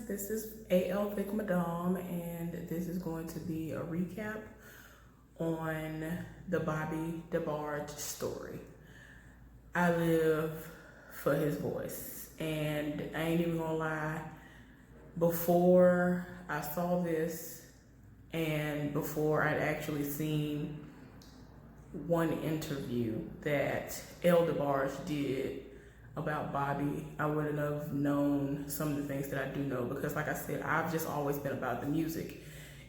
This is AL Vic Madame, and this is going to be a recap on the Bobby DeBarge story. I live for his voice, and I ain't even gonna lie, before I saw this and before I'd actually seen one interview that DeBarge did about Bobby, I wouldn't have known some of the things that I do know, because like I said, I've just always been about the music,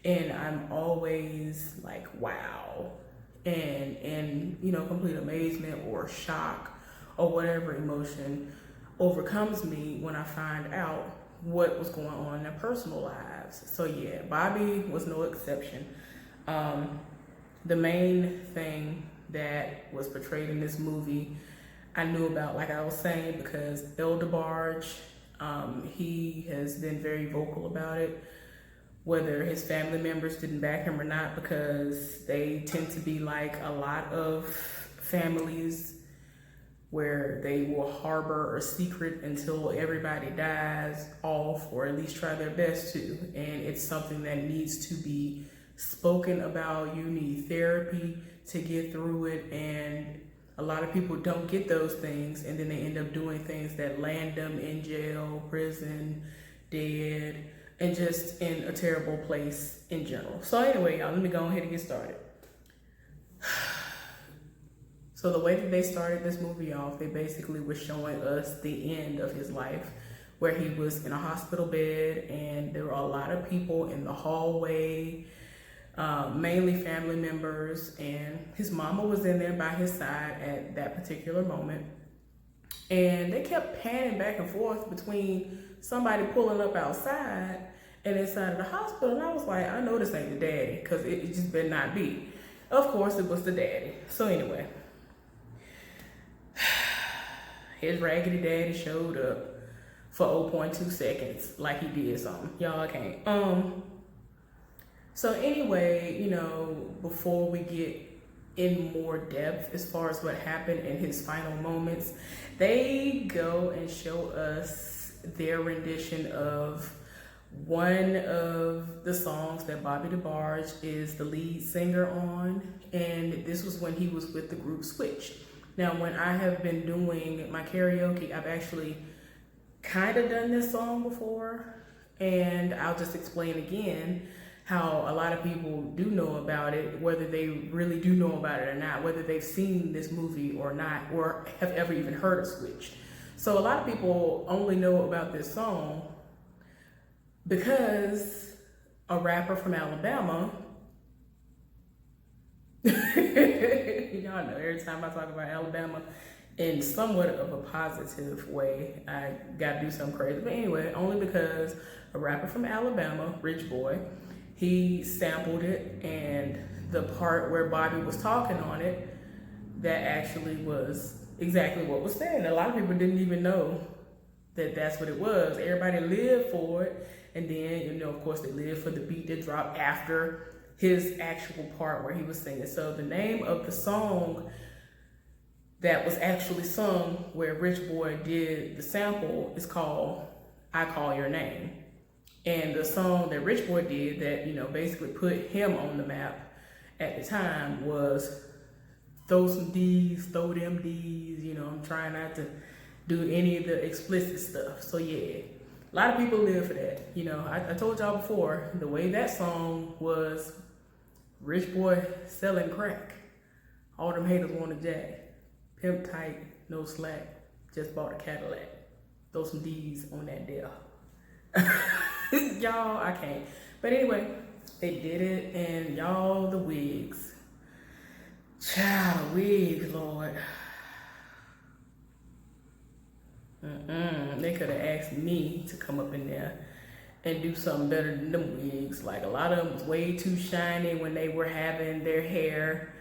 and I'm always like, wow, and you know, complete amazement or shock or whatever emotion overcomes me when I find out what was going on in their personal lives. So yeah, Bobby was no exception. The main thing that was portrayed in this movie I knew about, like I was saying, because DeBarge, he has been very vocal about it, whether his family members didn't back him or not, because they tend to be like a lot of families where they will harbor a secret until everybody dies off, or at least try their best to. And it's something that needs to be spoken about. You need therapy to get through it, and a lot of people don't get those things, and then they end up doing things that land them in jail, prison, dead, and just in a terrible place in general. So anyway, y'all, let me go ahead and get started. So the way that they started this movie off, they basically were showing us the end of his life, where he was in a hospital bed, and there were a lot of people in the hallway, mainly family members, and his mama was in there by his side at that particular moment. And they kept panning back and forth between somebody pulling up outside and inside of the hospital. And I was like, I know this ain't the daddy, because it just better not be. Of course, it was the daddy. So anyway, his raggedy daddy showed up for 0.2 seconds like he did something. Y'all, I can't. So anyway, you know, before we get in more depth as far as what happened in his final moments, they go and show us their rendition of one of the songs that Bobby DeBarge is the lead singer on, and this was when he was with the group Switch. Now, when I have been doing my karaoke, I've actually kind of done this song before, and I'll just explain again how a lot of people do know about it, whether they really do know about it or not, whether they've seen this movie or not, or have ever even heard of Switch. So a lot of people only know about this song because a rapper from Alabama, y'all know every time I talk about Alabama in somewhat of a positive way, I gotta do something crazy. But anyway, only because a rapper from Alabama, Rich Boy, he sampled it, and the part where Bobby was talking on it, that actually was exactly what was said. And a lot of people didn't even know that that's what it was. Everybody lived for it, and then, you know, of course, they lived for the beat that dropped after his actual part where he was singing. So the name of the song that was actually sung where Rich Boy did the sample is called I Call Your Name. And the song that Rich Boy did that, you know, basically put him on the map at the time was Throw Some D's, Throw Them D's. You know, I'm trying not to do any of the explicit stuff. So yeah, a lot of people live for that. You know, I told y'all before, the way that song was, Rich Boy selling crack. All them haters want a jack. Pimp tight, no slack. Just bought a Cadillac. Throw some D's on that deal. Y'all, I can't. But anyway, they did it, and y'all, the wigs. Child, wigs, Lord. They could have asked me to come up in there and do something better than them wigs. Like, a lot of them was way too shiny when they were having their hair,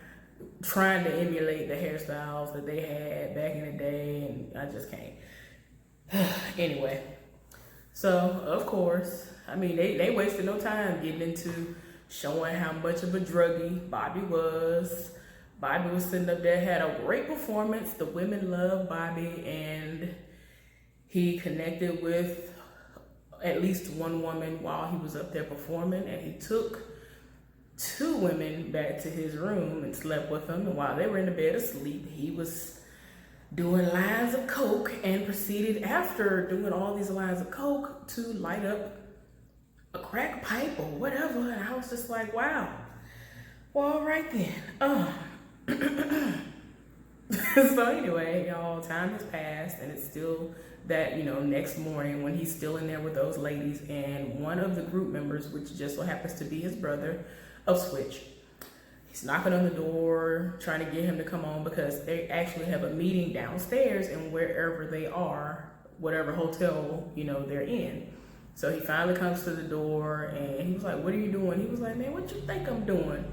trying to emulate the hairstyles that they had back in the day, and I just can't. Anyway. So, of course, I mean, they wasted no time getting into showing how much of a druggie Bobby was. Bobby was sitting up there, had a great performance. The women loved Bobby, and he connected with at least one woman while he was up there performing, and he took 2 women back to his room and slept with them. And while they were in the bed asleep, he was doing lines of coke and proceeded, after doing all these lines of coke, to light up a crack pipe or whatever. And I was just like, wow. Well, all right then. So anyway, y'all, time has passed, and it's still that, next morning when he's still in there with those ladies, and one of the group members, which just so happens to be his brother of Switch, he's knocking on the door, trying to get him to come on because they actually have a meeting downstairs and wherever they are, whatever hotel, they're in. So he finally comes to the door, and he was like, what are you doing? He was like, man, what you think I'm doing?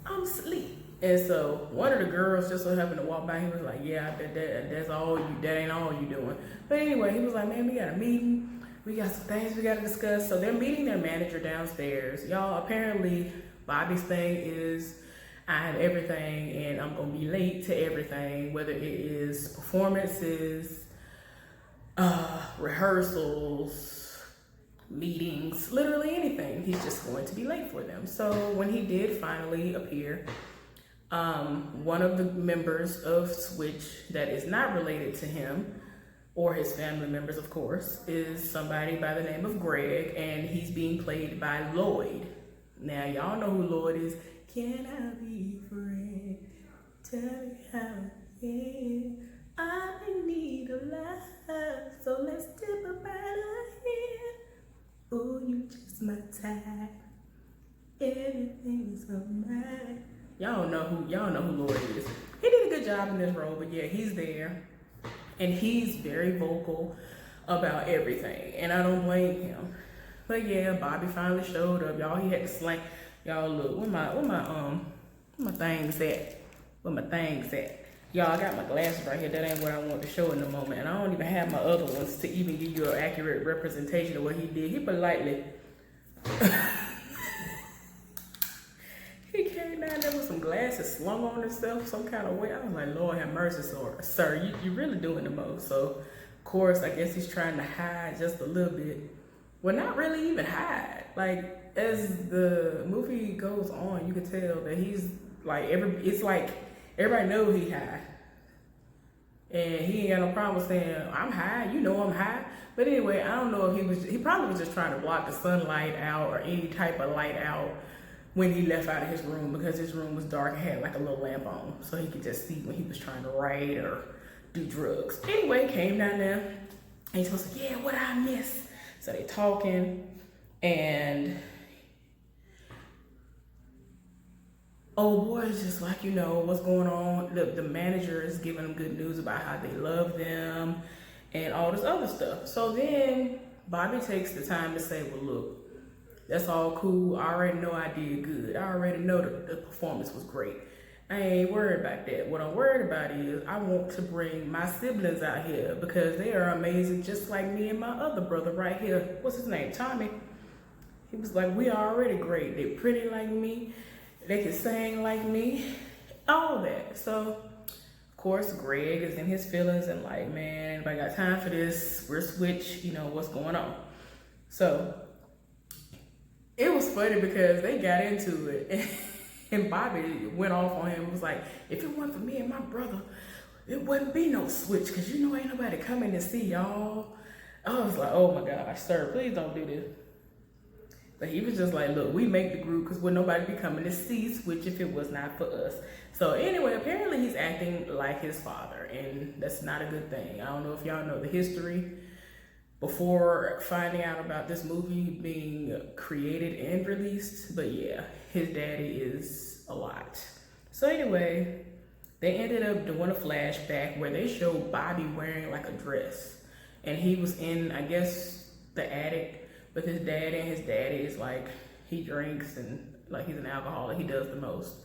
I'm asleep. And so one of the girls just so happened to walk by. He was like, yeah, I bet that ain't all you doing. But anyway, he was like, man, we got a meeting. We got some things we got to discuss. So they're meeting their manager downstairs. Y'all, apparently Bobby's thing is, I have everything and I'm going to be late to everything, whether it is performances, rehearsals, meetings, literally anything. He's just going to be late for them. So when he did finally appear, one of the members of Switch that is not related to him, or his family members, of course, is somebody by the name of Greg, and he's being played by Lloyd. Now, y'all know who Lloyd is. Can I be your friend? Tell me how I feel. I need a love, so let's dip a bottle here. Ooh, you just my type. Everything's alright. Y'all know who Lloyd is. He did a good job in this role, but yeah, he's there. And he's very vocal about everything. And I don't blame him. But yeah, Bobby finally showed up. Y'all, he had to slang. Y'all, look, where my things at? Where my things at? Y'all, I got my glasses right here. That ain't what I want to show in the moment. And I don't even have my other ones to even give you an accurate representation of what he did. He politely... He came down there with some glasses slung on himself some kind of way. I was like, Lord have mercy, sir. You really doing the most. So, of course, I guess he's trying to hide just a little bit. Well, not really even hide. Like, as the movie goes on, you can tell that he's like, it's like everybody knows he high. And he ain't got no problem with saying, I'm high, I'm high. But anyway, I don't know if he probably was just trying to block the sunlight out or any type of light out when he left out of his room, because his room was dark and had like a little lamp on, so he could just see when he was trying to write or do drugs. Anyway, came down there, and he's supposed to, yeah, what I miss? So they talking, and old boy is just like, what's going on? The manager is giving them good news about how they love them and all this other stuff. So then Bobby takes the time to say, well, look, that's all cool. I already know I did good. I already know the performance was great. I ain't worried about that. What I'm worried about is I want to bring my siblings out here because they are amazing, just like me and my other brother right here. What's his name? Tommy. He was like, we are already great. They're pretty like me. They can sing like me. All that. So, of course, Greg is in his feelings and like, man, anybody got time for this? We're Switch. What's going on? So, it was funny because they got into it and Bobby went off on him and was like, if it weren't for me and my brother, it wouldn't be no Switch because ain't nobody coming to see y'all. I was like, oh my gosh, sir, please don't do this. But he was just like, look, we make the group because would nobody be coming to see Switch if it was not for us. So anyway, apparently he's acting like his father, and that's not a good thing. I don't know if y'all know the history. Before finding out about this movie being created and released, but yeah, his daddy is a lot. So anyway, they ended up doing a flashback where they showed Bobby wearing like a dress, and he was in, I guess, the attic with his daddy, and his daddy is like, he drinks and like he's an alcoholic, he does the most.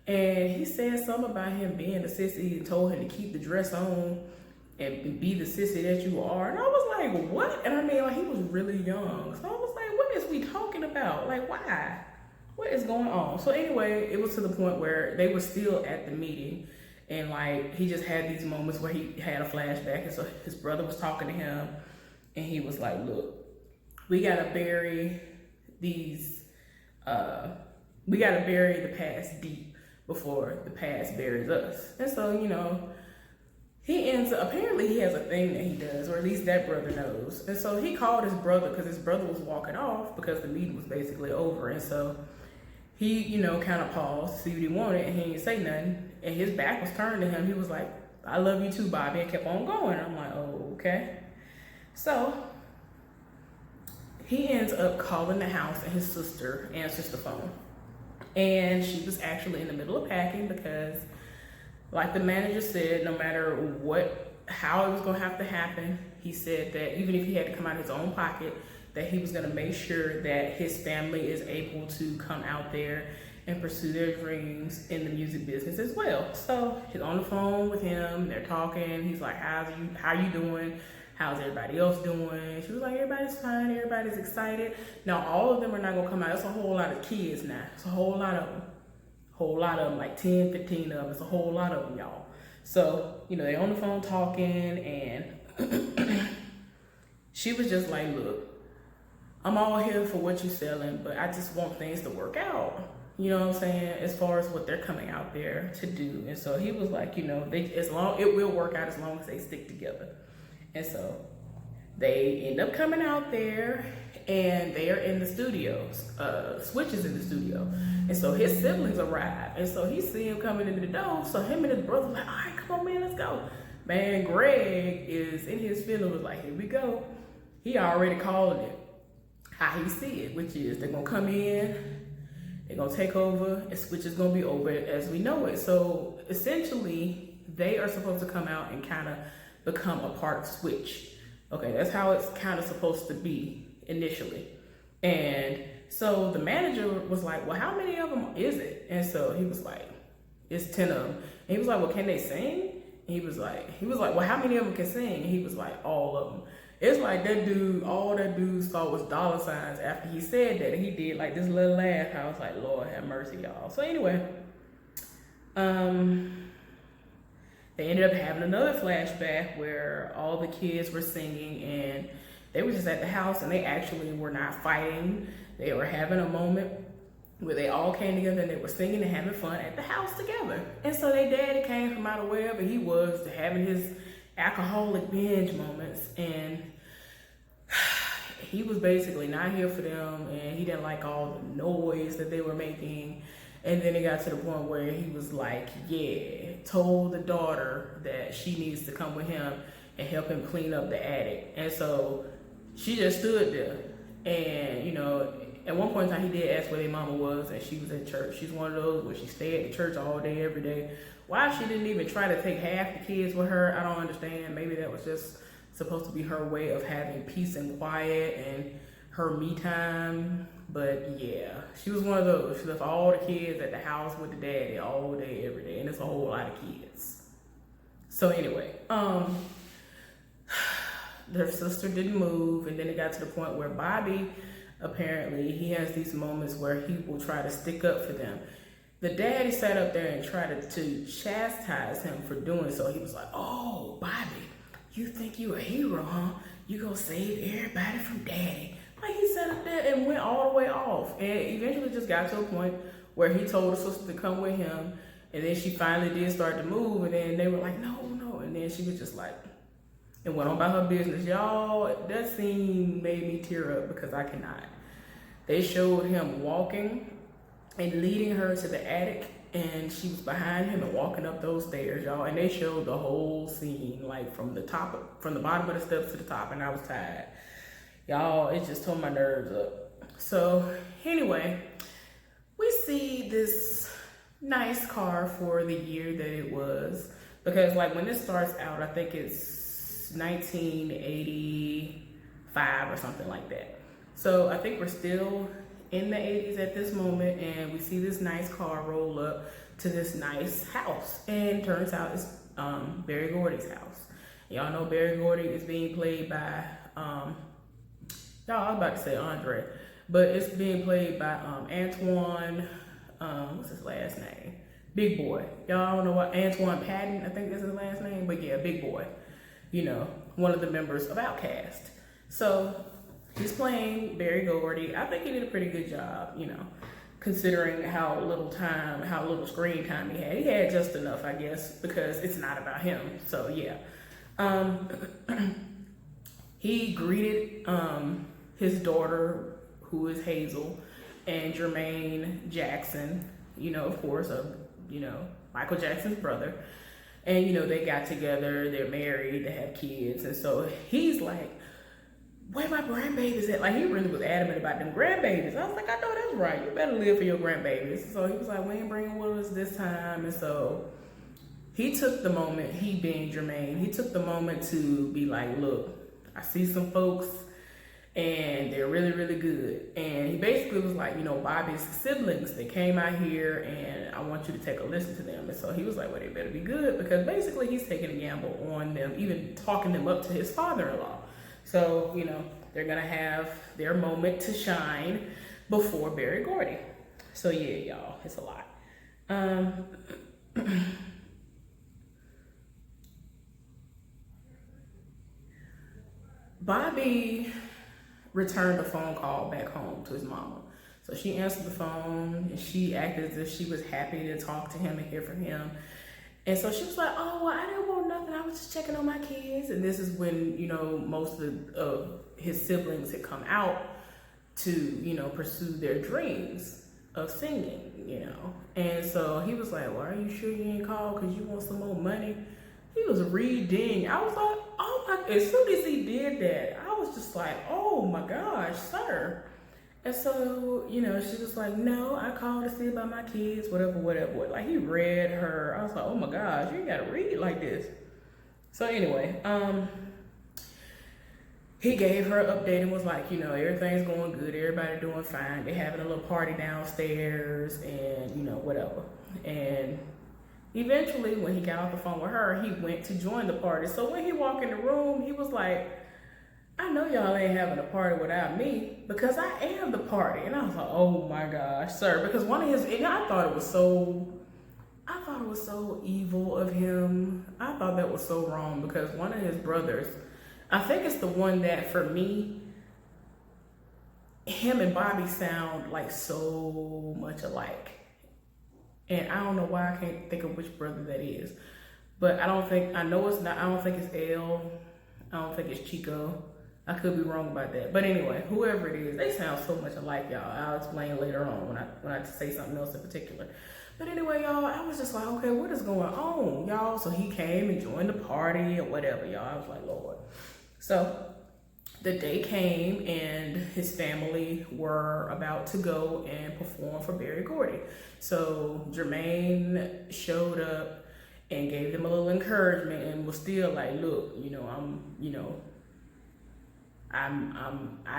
And he said something about him being a sissy and told him to keep the dress on and be the sissy that you are. And I was like, what? And I mean, like, he was really young. So I was like, what is we talking about? Like, why? What is going on? So anyway, it was to the point where they were still at the meeting. And like, he just had these moments where he had a flashback. And so his brother was talking to him. And he was like, look, we gotta bury these, we gotta bury the past deep before the past buries us. And so, you know, he ends up, apparently he has a thing that he does, or at least that brother knows. And so he called his brother because his brother was walking off because the meeting was basically over. And so he, you know, kind of paused to see what he wanted, and he didn't say nothing. And his back was turned to him. He was like, I love you too, Bobby, and kept on going. I'm like, oh, okay. So he ends up calling the house, and his sister answers the phone. And she was actually in the middle of packing because, like the manager said, no matter how it was gonna have to happen, he said that even if he had to come out of his own pocket, that he was gonna make sure that his family is able to come out there and pursue their dreams in the music business as well. So he's on the phone with him, they're talking, he's like, how you doing? How's everybody else doing? She was like, everybody's fine, everybody's excited. Now all of them are not gonna come out. It's a whole lot of kids now. It's a whole lot of them, like 10, 15 of them. It's a whole lot of them, y'all. So, you know, they're on the phone talking, and she was just like, look, I'm all here for what you're selling, but I just want things to work out. You know what I'm saying? As far as what they're coming out there to do. And so he was like, you know, it will work out as long as they stick together. And so they end up coming out there, and they are in the studios. Switch is in the studio. And so his siblings arrive. And so he see him coming into the door. So him and his brother like, all right, come on, man, let's go. Man, Greg is in his feelings, was like, here we go. He already called it how he see it, which is they're going to come in, they're going to take over, and Switch is going to be over as we know it. So essentially, they are supposed to come out and kind of become a part of Switch. Okay, that's how it's kind of supposed to be initially. And so the manager was like, well, how many of them is it? And so he was like, it's 10 of them. And he was like, well, can they sing? And he was like, well, how many of them can sing? And he was like, all of them. It's like that dude, all that dude saw was dollar signs after he said that. And he did like this little laugh. I was like, Lord have mercy, y'all. So anyway, they ended up having another flashback where all the kids were singing, and they were just at the house, and they actually were not fighting. They were having a moment where they all came together and they were singing and having fun at the house together. And so their daddy came from out of wherever he was to having his alcoholic binge moments, and he was basically not here for them, and he didn't like all the noise that they were making. And then it got to the point where he was like, yeah, told the daughter that she needs to come with him and help him clean up the attic. And so she just stood there. And, you know, at one point in time, he did ask where their mama was, and she was at church. She's one of those where she stayed at church all day, every day. Why she didn't even try to take half the kids with her, I don't understand. Maybe that was just supposed to be her way of having peace and quiet and her me time. But yeah, she was one of those. She left all the kids at the house with the daddy all day, every day. And it's a whole lot of kids. So anyway, their sister didn't move. And then it got to the point where Bobby, apparently, he has these moments where he will try to stick up for them. The daddy sat up there and tried to chastise him for doing so. He was like, oh, Bobby, you think you a hero, huh? You gonna save everybody from daddy. Like, he sat up there and went all the way off, and eventually just got to a point where he told his sister to come with him, and then she finally did start to move, and then they were like, no, and then she was just like, and went on about her business. Y'all, that scene made me tear up because I cannot. They showed him walking and leading her to the attic, and she was behind him and walking up those stairs, y'all, and they showed the whole scene, like from the bottom of the steps to the top, and I was tired. Y'all, it just tore my nerves up. So anyway, we see this nice car for the year that it was, because like when this starts out, I think it's 1985 or something like that. So I think we're still in the 80s at this moment, and we see this nice car roll up to this nice house, and turns out it's Berry Gordy's house. Y'all know Berry Gordy is being played by I was about to say Andre, but it's being played by Antoine, what's his last name? Big Boy. Y'all don't know what, Antoine Patton, I think that's his last name, but yeah, Big Boy. You know, one of the members of Outkast. So he's playing Barry Gordy. I think he did a pretty good job, you know, considering how little screen time he had. He had just enough, I guess, because it's not about him. So yeah. He greeted his daughter, who is Hazel, and Jermaine Jackson, you know, of course, Michael Jackson's brother. And, you know, they got together, they're married, they have kids. And so he's like, where my grandbabies at? Like, he really was adamant about them grandbabies. I was like, I know that's right. You better live for your grandbabies. So he was like, we ain't bringing with us this time. And so he took the moment, he being Jermaine, he took the moment to be like, look, I see some folks and they're really, really good. And he basically was like, you know, Bobby's siblings, they came out here and I want you to take a listen to them. And so he was like, well, they better be good, because basically he's taking a gamble on them, even talking them up to his father-in-law. So, you know, they're gonna have their moment to shine before Barry Gordy. So yeah, y'all, it's a lot. Bobby returned a phone call back home to his mama. So she answered the phone and she acted as if she was happy to talk to him and hear from him. And so she was like, oh, well, I didn't want nothing. I was just checking on my kids. And this is when, you know, most of his siblings had come out to, you know, pursue their dreams of singing, you know. And so he was like, well, are you sure you ain't called because you want some more money? He was reading. I was like, oh my, as soon as he did that, I was just like, oh my gosh, sir. And so, you know, she was like, no, I called to see about my kids, whatever. Like, he read her. I was like, oh my gosh, you gotta read like this. So anyway, he gave her an update and was like, you know, everything's going good, everybody doing fine. They're having a little party downstairs and, you know, whatever. And eventually, when he got off the phone with her, he went to join the party. So when he walked in the room, he was like, I know y'all ain't having a party without me, because I am the party. And I was like, oh my gosh, sir. Because one of his, and I thought it was so evil of him. I thought that was so wrong, because one of his brothers, I think it's the one that, for me, him and Bobby sound like so much alike. And I don't know why I can't think of which brother that is. But I don't think it's L. I don't think it's Chico. I could be wrong about that. But anyway, whoever it is, they sound so much alike, y'all. I'll explain later on when I say something else in particular. But anyway, y'all, I was just like, okay, what is going on, y'all? So he came and joined the party or whatever, y'all. I was like, Lord. So the day came and his family were about to go and perform for Barry Gordy. So Jermaine showed up and gave them a little encouragement and was still like, look, you know, I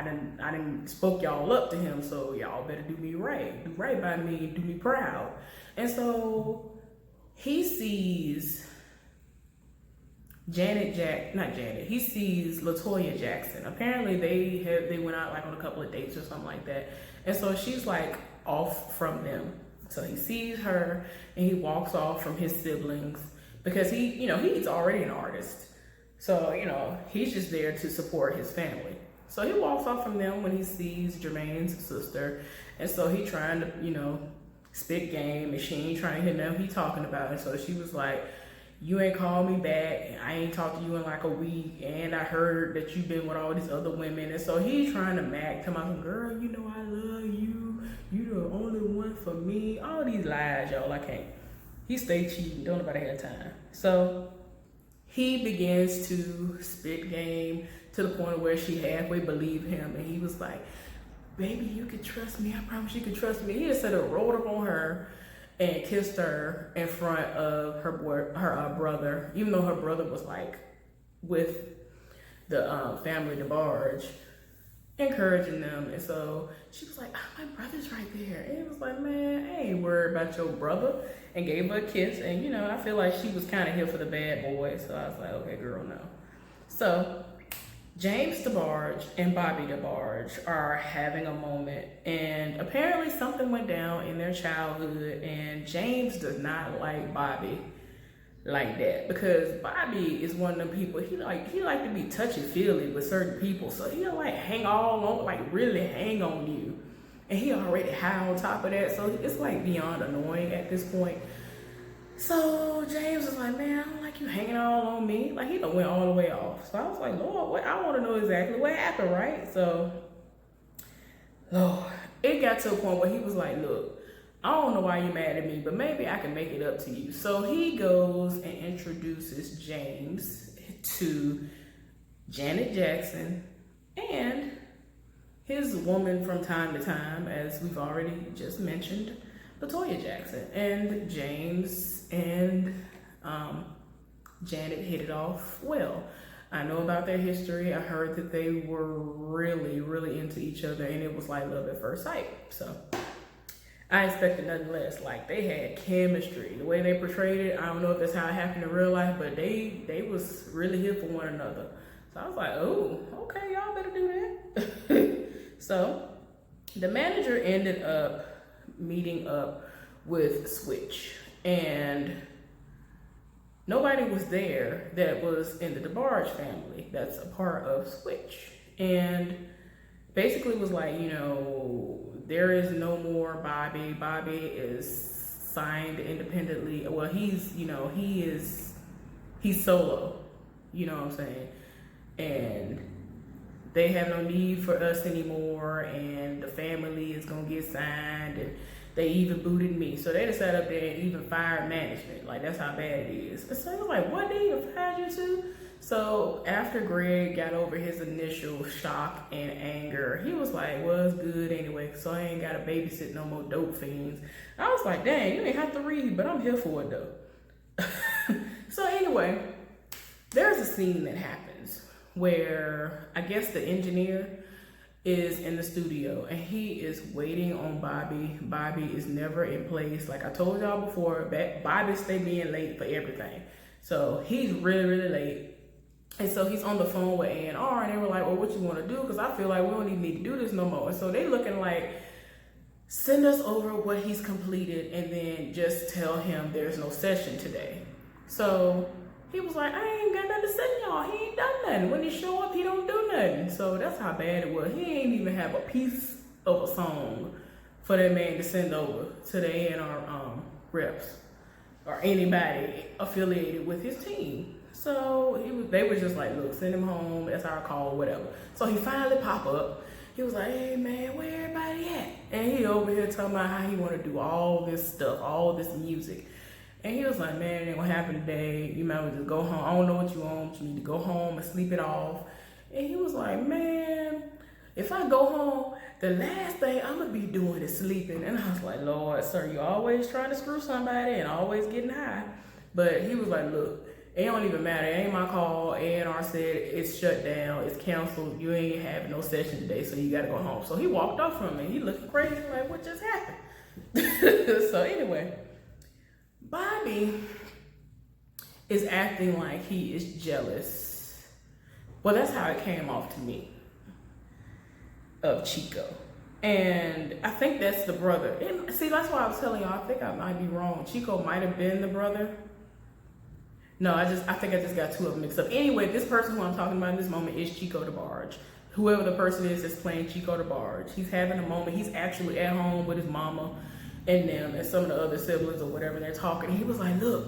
didn't spoke y'all up to him, so y'all better do me right. Do right by me, do me proud. And so he sees he sees LaToya Jackson. Apparently they went out like on a couple of dates or something like that. And so she's like off from them. So he sees her and he walks off from his siblings because he's already an artist. So, you know, he's just there to support his family. So he walks off from them when he sees Jermaine's sister. And so he trying to, you know, spit game, and she ain't trying to hear nothing he talking about. And so she was like, you ain't called me back. I ain't talked to you in like a week. And I heard that you've been with all these other women. And so he's trying to come out, girl, you know I love you. You the only one for me. All these lies, y'all, I can't. He stay cheating. Don't nobody have time. So he begins to spit game to the point where she halfway believed him. And he was like, baby, you can trust me. I promise you can trust me. He just said it, rolled up on her and kissed her in front of her brother, even though her brother was like with the family DeBarge, encouraging them. And so she was like, oh, my brother's right there. And he was like, man, I ain't worried about your brother. And gave her a kiss. And, you know, I feel like she was kind of here for the bad boy. So I was like, okay, girl, no. So James DeBarge and Bobby DeBarge are having a moment. And apparently something went down in their childhood. And James does not like Bobby like that, because Bobby is one of them people, he like to be touchy-feely with certain people, so he'll like hang all on, like really hang on you, and he already high on top of that, so it's like beyond annoying at this point. So James was like, man, I don't like you hanging all on me. Like, he done went all the way off. So I was like, Lord, I want to know exactly what happened, right? So, Lord, it got to a point where he was like, look, I don't know why you're mad at me, but maybe I can make it up to you. So he goes and introduces James to Janet Jackson and his woman from time to time, as we've already just mentioned, LaToya Jackson. And James and Janet hit it off well. I know about their history. I heard that they were really, really into each other, and it was like love at first sight. So I expected nothing less. Like, they had chemistry. The way they portrayed it, I don't know if that's how it happened in real life, but they was really here for one another. So I was like, oh, okay, y'all better do that. So the manager ended up meeting up with Switch, and nobody was there that was in the DeBarge family that's a part of Switch, and basically was like, you know, there is no more Bobby. Bobby is signed independently. Well, he's, you know, he's solo, you know what I'm saying, and they have no need for us anymore, and the family is gonna get signed, and they even booted me. So they just sat up there and even fired management. Like, that's how bad it is. And so I was like, what, they even fired you too? So after Greg got over his initial shock and anger, he was like, well, it's good anyway, so I ain't gotta babysit no more dope fiends. I was like, dang, you ain't have to read, but I'm here for it though. So anyway, there's a scene that happens where I guess the engineer is in the studio and he is waiting on Bobby. Bobby is never in place. Like I told y'all before, Bobby stay being late for everything. So he's really, really late. And so he's on the phone with A&R, and they were like, well, what you want to do? Because I feel like we don't even need to do this no more. And so they looking like, send us over what he's completed and then just tell him there's no session today. So he was like, I ain't got nothing to send y'all. He ain't done nothing. When he show up, he don't do nothing. So that's how bad it was. He ain't even have a piece of a song for that man to send over to the A&R reps or anybody affiliated with his team. So they were just like, look, send him home. That's our call, whatever. So he finally pop up. He was like, hey man, where everybody at? And he over here talking about how he want to do all this stuff, all this music. And he was like, man, it ain't gonna happen today. You might as well just go home. I don't know what you want, but you need to go home and sleep it off. And he was like, man, if I go home, the last thing I'm gonna be doing is sleeping. And I was like, Lord, sir, you always trying to screw somebody and always getting high. But he was like, look, it don't even matter. It ain't my call. A&R said it's shut down. It's canceled. You ain't having no session today, so you gotta go home. So he walked off from me. He looking crazy, like, what just happened? So anyway, Bobby is acting like he is jealous. Well, that's how it came off to me, of Chico. And I think that's the brother. And see, that's why I was telling y'all, I think I might be wrong. Chico might have been the brother. No, I think I just got two of them mixed up. Anyway, this person who I'm talking about in this moment is Chico DeBarge. Whoever the person is that's playing Chico DeBarge. He's having a moment. He's actually at home with his mama and them and some of the other siblings or whatever. They're talking. He was like, look,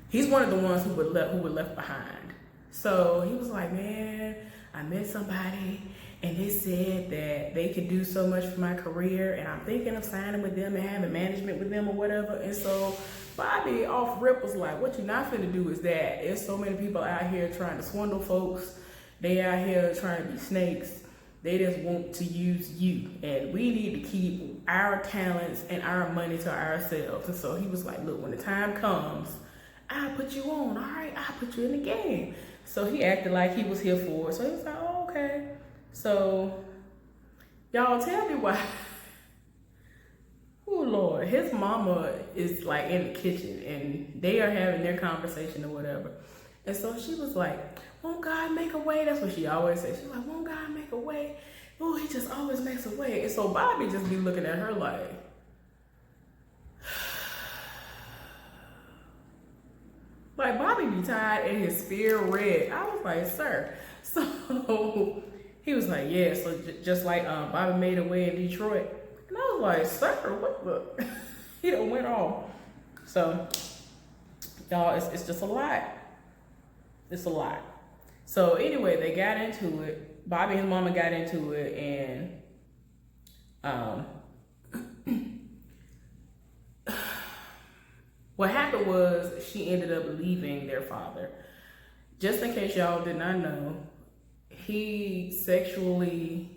he's one of the ones who were left behind. So he was like, man, I met somebody and they said that they could do so much for my career, and I'm thinking of signing with them and having management with them or whatever. And so Bobby off rip was like, what you not finna do is that. There's so many people out here trying to swindle folks. They out here trying to be snakes. They just want to use you. And we need to keep our talents and our money to ourselves. And so he was like, look, when the time comes, I'll put you on, all right? I'll put you in the game. So he acted like he was here for it. So he was like, oh, okay. So y'all tell me why. Oh Lord, his mama is like in the kitchen and they are having their conversation or whatever. And so she was like, won't God make a way? That's what she always says. She's like, won't God make a way? Oh, he just always makes a way. And so Bobby just be looking at her like, Like, Bobby be tired and his spear red. I was like, sir. So he was like, yeah, so just like Bobby made away in Detroit. And I was like, sir, what the? He done went off. So, y'all, it's just a lot. It's a lot. So anyway, they got into it. Bobby and his mama got into it, and what happened was she ended up leaving their father. Just in case y'all did not know, he sexually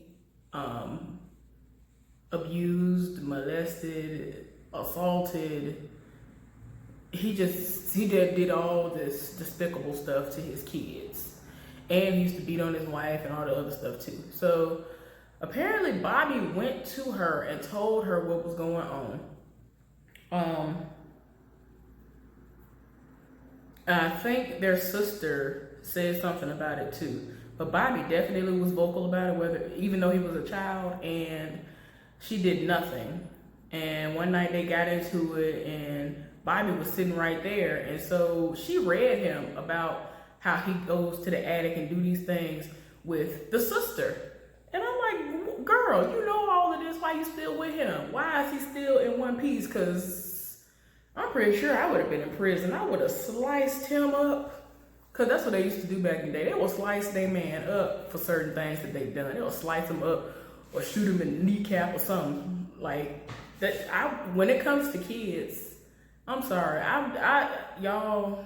abused, molested, assaulted. He did all this despicable stuff to his kids. And he used to beat on his wife and all the other stuff too. So apparently Bobby went to her and told her what was going on. I think their sister said something about it too. But Bobby definitely was vocal about it, even though he was a child, and she did nothing. And one night they got into it, and Bobby was sitting right there, and so she read him about how he goes to the attic and do these things with the sister. And I'm like, girl, you know all of this, why you still with him? Why is he still in one piece? Because I'm pretty sure I would have been in prison. I would have sliced him up. Because that's what they used to do back in the day. They would slice their man up for certain things that they've done. They would slice him up or shoot him in the kneecap or something. Like, that. When it comes to kids, I'm sorry. Y'all,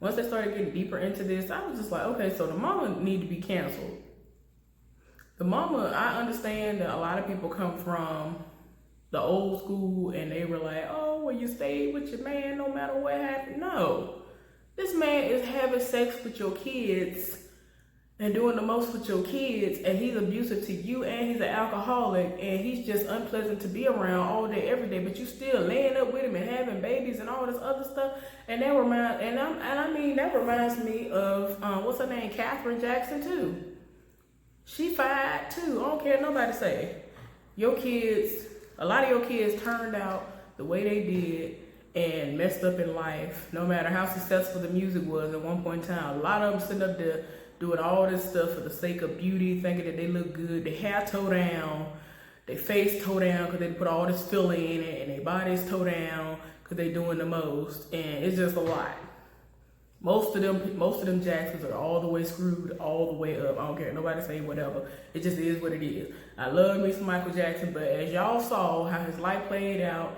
once they started getting deeper into this, I was just like, okay, so the mama need to be canceled. The mama, I understand that a lot of people come from the old school and they were like, oh, well, you stayed with your man no matter what happened. No. This man is having sex with your kids and doing the most with your kids, and he's abusive to you, and he's an alcoholic, and he's just unpleasant to be around all day, every day, but you still laying up with him and having babies and all this other stuff. And that reminds me of what's her name, Katherine Jackson too. She fired too. I don't care what nobody say. Your kids, a lot of your kids turned out the way they did and messed up in life. No matter how successful the music was at one point in time, a lot of them sitting up there doing all this stuff for the sake of beauty, thinking that they look good. Their hair toe down, their face toe down because they put all this filler in it, and their bodies toe down because they doing the most. And it's just a lot. Most of them Jacksons are all the way screwed, all the way up. I don't care, nobody say whatever. It just is what it is. I love me some Michael Jackson, but as y'all saw how his life played out,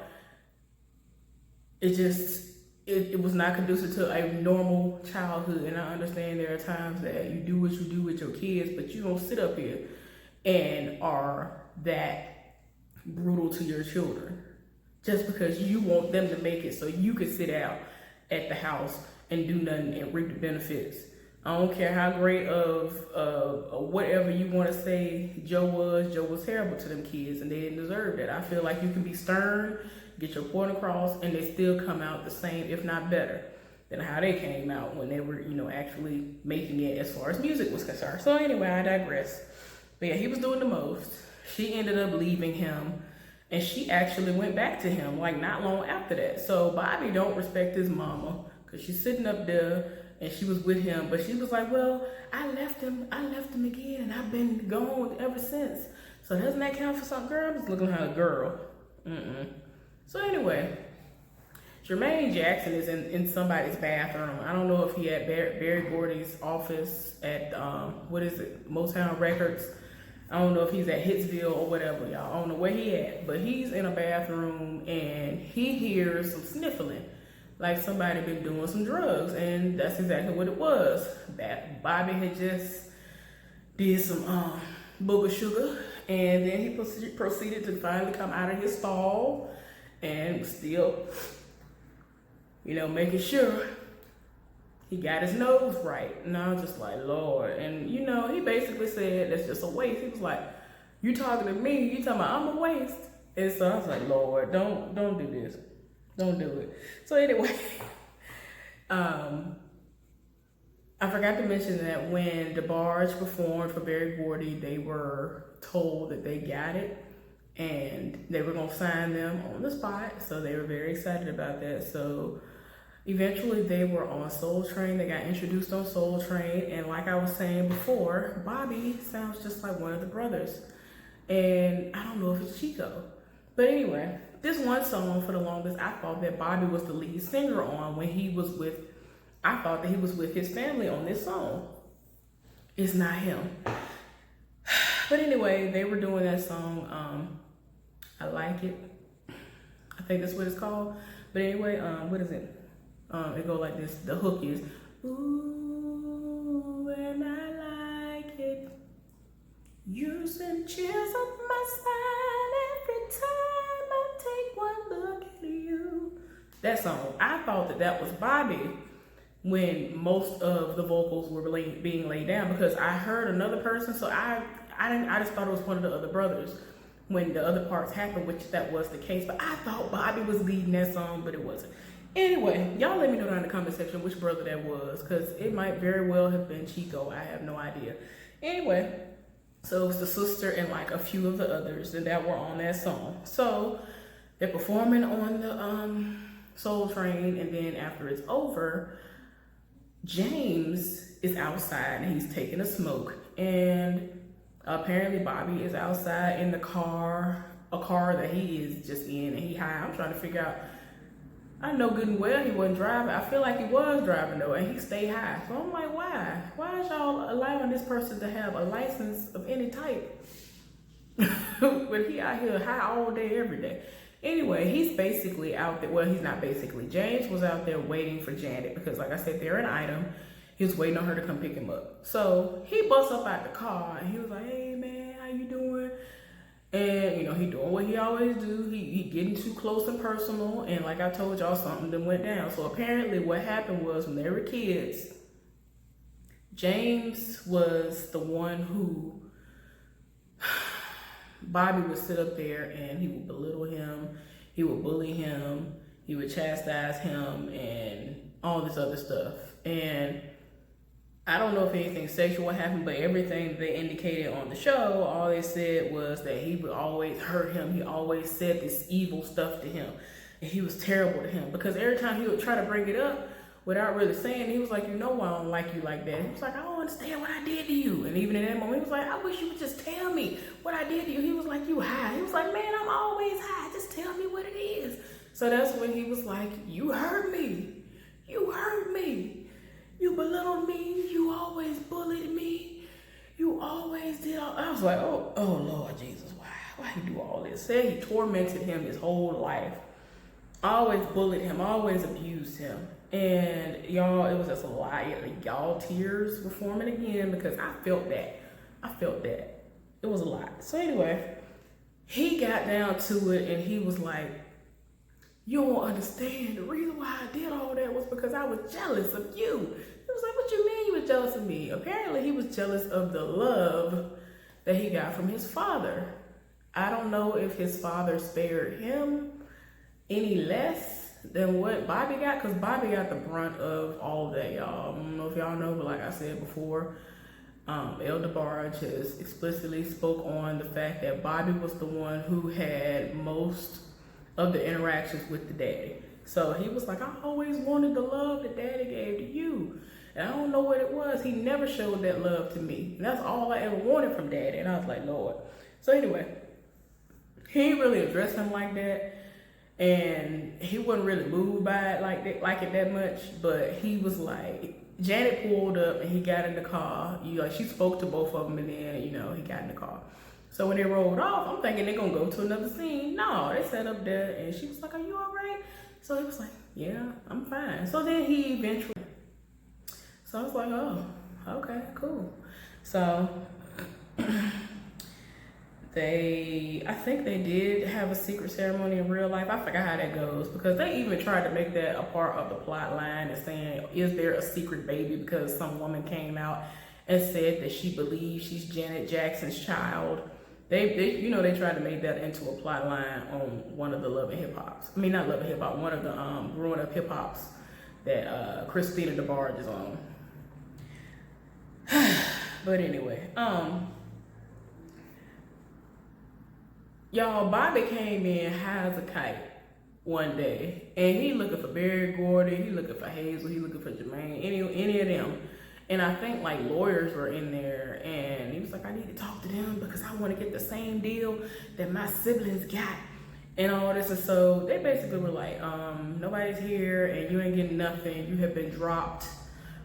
it was not conducive to a normal childhood. And I understand there are times that you do what you do with your kids, but you don't sit up here and are that brutal to your children just because you want them to make it so you can sit out at the house and do nothing and reap the benefits. I don't care how great of whatever you want to say Joe was terrible to them kids, and they didn't deserve that. I feel like you can be stern, get your point across, and they still come out the same, if not better, than how they came out when they were, actually making it as far as music was concerned. So anyway, I digress. But yeah, he was doing the most. She ended up leaving him, and she actually went back to him like not long after that. So Bobby don't respect his mama because she's sitting up there and she was with him, but she was like, well, I left him again, and I've been gone ever since. So doesn't that count for something? Girl, I'm just looking at a girl. So anyway, Jermaine Jackson is in somebody's bathroom. I don't know if he at Barry Gordy's office at, Motown Records. I don't know if he's at Hitsville or whatever, y'all. I don't know where he at, but he's in a bathroom and he hears some sniffling, like somebody been doing some drugs, and that's exactly what it was. That Bobby had just did some booger sugar, and then he proceeded to finally come out of his stall and still, making sure he got his nose right. And I was just like, Lord. And, he basically said, that's just a waste. He was like, you talking to me, you talking about I'm a waste. And so I was like, Lord, don't do this. Don't do it. So anyway, I forgot to mention that when DeBarge performed for Berry Gordy, they were told that they got it and they were going to sign them on the spot. So they were very excited about that. So Eventually, they were on Soul Train. They got introduced on Soul Train. And like I was saying before, Bobby sounds just like one of the brothers. And I don't know if it's Chico. But anyway, this one song, for the longest, I thought that Bobby was the lead singer on when he was with, I thought that he was with his family on this song. It's not him. But anyway, they were doing that song. I Like It. I think that's what it's called. But anyway, what is it? It go like this. The hook is, ooh, and I like it. You send chills up my spine every time I take one look at you. That song, I thought that that was Bobby when most of the vocals were being laid down, because I heard another person, so I just thought it was one of the other brothers when the other parts happened, which that was the case. But I thought Bobby was leading that song, but it wasn't. Anyway, y'all let me know down in the comment section which brother that was, because it might very well have been Chico. I have no idea. Anyway, so it's the sister and like a few of the others that were on that song. So they're performing on the Soul Train, and then after it's over, James is outside and he's taking a smoke, and apparently Bobby is outside in the car, a car that he is just in, and he high. I'm trying to figure out, I know good and well he wasn't driving. I feel like he was driving though, and he stayed high. So I'm like, why? Why is y'all allowing this person to have a license of any type? But he out here high all day, every day. Anyway, he's basically out there. Well, he's not basically. James was out there waiting for Janet because, like I said, they're an item. He was waiting on her to come pick him up. So he busts up out the car and he was like, hey man, how you doing? And, you know, he doing what he always do. He getting too close and personal. And like I told y'all, something that went down. So apparently what happened was when they were kids, James was the one who Bobby would sit up there and he would belittle him. He would bully him. He would chastise him and all this other stuff. And I don't know if anything sexual happened, but everything they indicated on the show, all they said was that he would always hurt him. He always said this evil stuff to him. And he was terrible to him because every time he would try to bring it up without really saying, he was like, you know why I don't like you like that. He was like, I don't understand what I did to you. And even in that moment, he was like, I wish you would just tell me what I did to you. He was like, you high. He was like, man, I'm always high. Just tell me what it is. So that's when he was like, you hurt me. You hurt me. You belittled me. You always bullied me. You always did all. I was like, oh Lord Jesus, why he do all this? Said he tormented him his whole life. Always bullied him. Always abused him. And y'all, it was just a lot. Y'all, tears were forming again because I felt that. It was a lot. So anyway, he got down to it and he was like, you don't understand. The reason why I did all that was because I was jealous of you. He was like, what you mean you were jealous of me? Apparently he was jealous of the love that he got from his father. I don't know if his father spared him any less than what Bobby got, because Bobby got the brunt of all of that, y'all. I don't know if y'all know, but like I said before, DeBarge has explicitly spoke on the fact that Bobby was the one who had most of the interactions with the daddy. So he was like, I always wanted the love that daddy gave to you. And I don't know what it was. He never showed that love to me. And that's all I ever wanted from daddy. And I was like, Lord. So anyway, he didn't really address him like that. And he wasn't really moved by it like it that much. But he was like, Janet pulled up and he got in the car. She spoke to both of them and then, he got in the car. So when they rolled off, I'm thinking they're going to go to another scene. No, they sat up there and she was like, are you all right? So he was like, yeah, I'm fine. So then he eventually, so I was like, oh, okay, cool. So I think they did have a secret ceremony in real life. I forgot how that goes because they even tried to make that a part of the plot line and saying, is there a secret baby? Because some woman came out and said that she believes she's Janet Jackson's child. They tried to make that into a plot line on one of the Love and Hip Hops. I mean, not Love and Hip Hop, one of the Growing Up Hip Hops that Christina DeBarge is on. But anyway, y'all, Bobby came in high as a kite. one day, and he looking for Barry Gordy, he looking for Hazel, he looking for Jermaine, any of them. And I think like lawyers were in there, and he was like, I need to talk to them because I want to get the same deal that my siblings got and all this. And so they basically were like, nobody's here and you ain't getting nothing. You have been dropped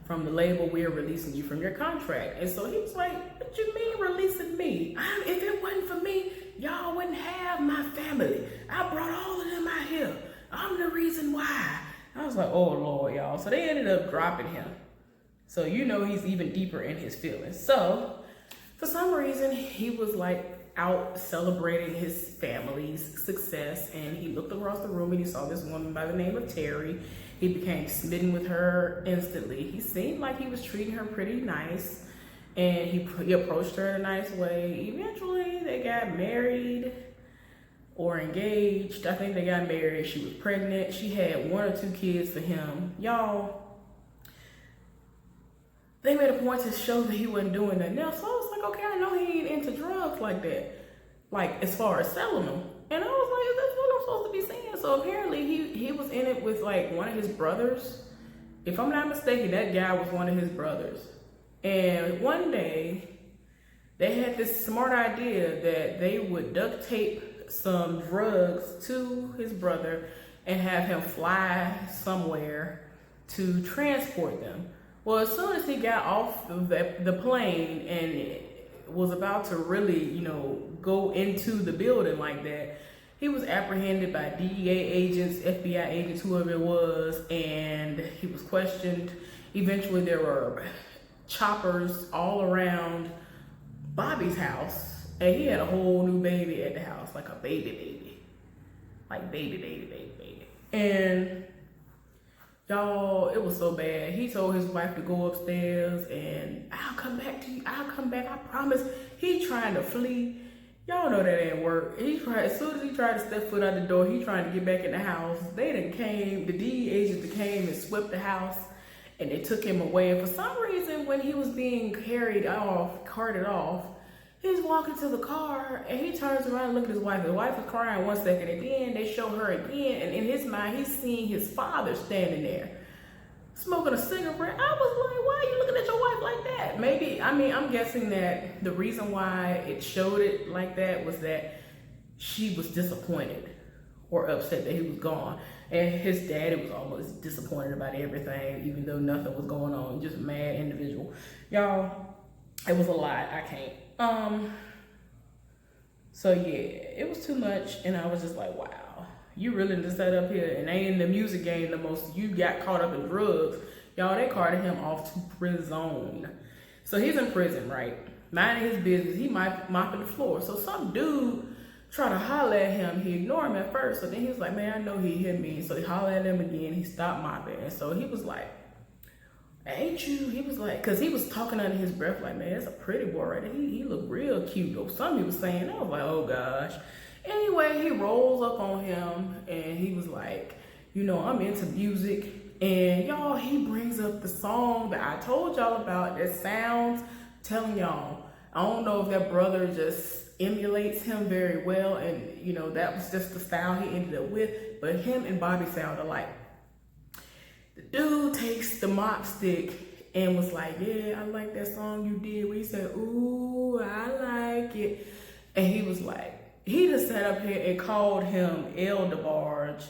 from the label. We're releasing you from your contract. And so he was like, what you mean releasing me? If it wasn't for me, y'all wouldn't have my family. I brought all of them out here. I'm the reason why. I was like, oh Lord, y'all. So they ended up dropping him. So you know he's even deeper in his feelings. So for some reason, he was like out celebrating his family's success, and he looked across the room and he saw this woman by the name of Terry. He became smitten with her instantly. He seemed like he was treating her pretty nice, and he approached her in a nice way. Eventually, they got married or engaged. I think they got married. She was pregnant. She had 1 or 2 kids for him. Y'all, they made a point to show that he wasn't doing that now. So I was like, okay, I know he ain't into drugs like that, like as far as selling them. And I was like, that's what I'm supposed to be saying. So apparently he was in it with like one of his brothers. If I'm not mistaken, that guy was one of his brothers. And one day they had this smart idea that they would duct tape some drugs to his brother and have him fly somewhere to transport them. Well, as soon as he got off of the plane and was about to really, go into the building like that, he was apprehended by DEA agents, FBI agents, whoever it was, and he was questioned. Eventually, there were choppers all around Bobby's house, and he had a whole new baby at the house, like a baby. Like baby. And y'all, it was so bad. He told his wife to go upstairs and I'll come back to you. I'll come back, I promise. He trying to flee. Y'all know that ain't work. As soon as he tried to step foot out the door, he trying to get back in the house. They done came, the DEA agents came and swept the house, and they took him away. And for some reason, when he was being carted off, he's walking to the car and he turns around and looks at his wife. His wife is crying 1 second, and then they show her again, and in his mind he's seeing his father standing there smoking a cigarette. I was like, why are you looking at your wife like that? Maybe, I'm guessing that the reason why it showed it like that was that she was disappointed or upset that he was gone. And his daddy was almost disappointed about everything, even though nothing was going on. Just a mad individual. Y'all, it was a lot. I can't. So yeah, it was too much, and I was just like, wow, you really just sat up here and ain't in the music game the most. You got caught up in drugs. Y'all, they carted him off to prison. So he's in prison, right? Minding his business, he mopping the floor. So some dude tried to holler at him. He ignored him at first, so then he was like, man, I know he hit me. So he hollered at him again. He stopped mopping, and so he was like, ain't you? He was like, because he was talking under his breath like, man, that's a pretty boy right there. He looked real cute, though. Something he was saying. I was like, oh gosh. Anyway, he rolls up on him and he was like, I'm into music. And y'all, he brings up the song that I told y'all about that sounds, telling y'all, I don't know if that brother just emulates him very well. And, that was just the style he ended up with. But him and Bobby sound alike. The dude takes the mop stick and was like, yeah, I like that song you did. Where he said, ooh, I like it. And he was like, he just sat up here and called him DeBarge.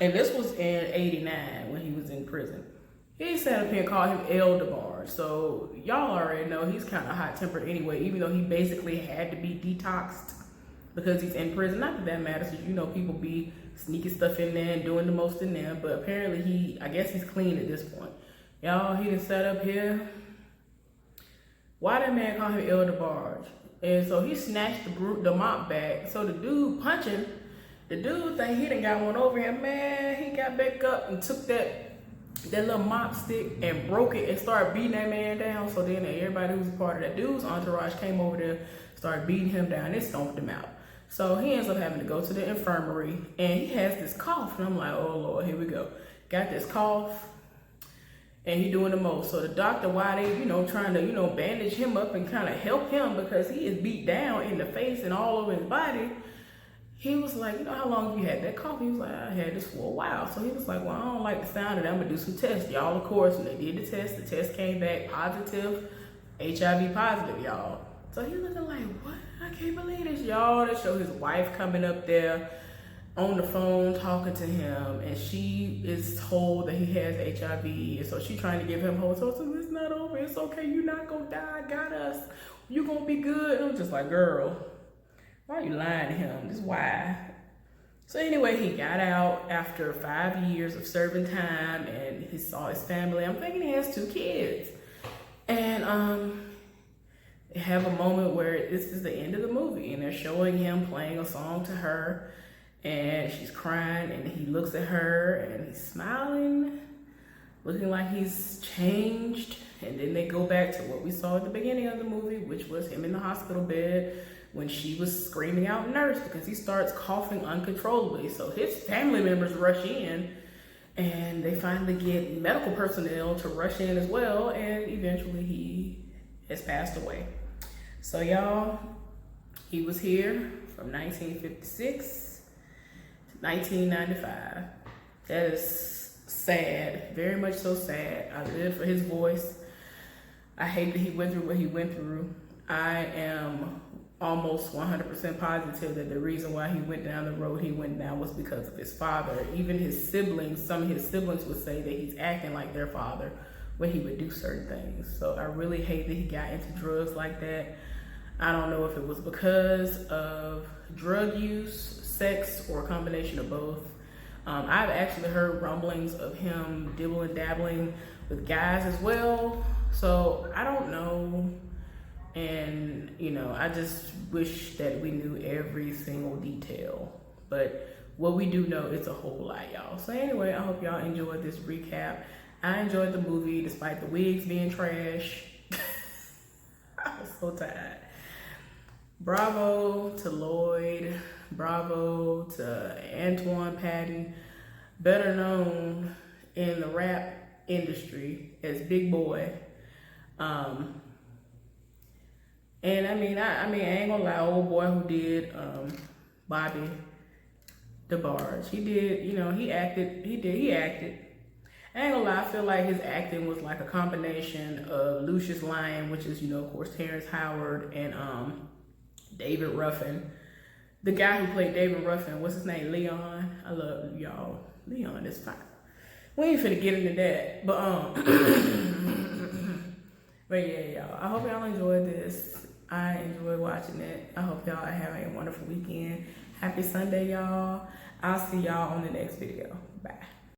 And this was in 89 when he was in prison. He sat up here and called him DeBarge. So y'all already know he's kind of hot-tempered anyway, even though he basically had to be detoxed because he's in prison. Not that matters, because people be sneaking stuff in there and doing the most in there. But apparently I guess he's clean at this point. Y'all, he done sat up here. Why that man call him DeBarge? And so he snatched the mop back. So the dude punching, the dude think he done got one over him. Man, he got back up and took that little mop stick and broke it and started beating that man down. So then everybody who was a part of that dude's entourage came over there, started beating him down and stomped him out. So he ends up having to go to the infirmary, and he has this cough. And I'm like, oh Lord, here we go. Got this cough. And he doing the most. So the doctor, while they, trying to, bandage him up and kind of help him because he is beat down in the face and all over his body, he was like, you know, how long have you had that cough? He was like, I had this for a while. So he was like, well, I don't like the sound of it. I'm gonna do some tests. Y'all, of course, when they did the test came back positive, HIV positive, y'all. So he looking like, what? I can't believe this, y'all. They show his wife coming up there on the phone talking to him, and she is told that he has HIV, and so she's trying to give him hope. So it's not over. It's okay. You're not gonna die. I got us. You're gonna be good. And I'm just like, girl, why are you lying to him? This is why. So anyway, he got out after 5 years of serving time, and he saw his family. I'm thinking he has 2 kids, and they have a moment where this is the end of the movie, and they're showing him playing a song to her, and she's crying, and he looks at her, and he's smiling, looking like he's changed. And then they go back to what we saw at the beginning of the movie, which was him in the hospital bed when she was screaming out nurse because he starts coughing uncontrollably. So his family members rush in, and they finally get medical personnel to rush in as well, and eventually he has passed away. So y'all, he was here from 1956 to 1995. That is sad, very much so sad. I live for his voice. I hate that he went through what he went through. I am almost 100% positive that the reason why he went down the road he went down was because of his father. Even his siblings, some of his siblings would say that he's acting like their father when he would do certain things. So I really hate that he got into drugs like that. I don't know if it was because of drug use, sex, or a combination of both. I've actually heard rumblings of him dibbling, dabbling with guys as well. So I don't know. And, you know, I just wish that we knew every single detail. But what we do know, it's a whole lot, y'all. So anyway, I hope y'all enjoyed this recap. I enjoyed the movie despite the wigs being trash. I was so tired. Bravo to Lloyd. Bravo to Antoine Patton, better known in the rap industry as Big Boy. And I mean, I ain't gonna lie, old boy who did Bobby DeBarge, he did, you know, he acted. I ain't gonna lie, I feel like his acting was like a combination of Lucius Lyon, which is, you know, of course, Terrence Howard, and David Ruffin. The guy who played David Ruffin, what's his name? Leon. I love y'all. Leon is fine. We ain't finna get into that, but but yeah, y'all. I hope y'all enjoyed this. I enjoyed watching it. I hope y'all are having a wonderful weekend. Happy Sunday, y'all. I'll see y'all on the next video. Bye.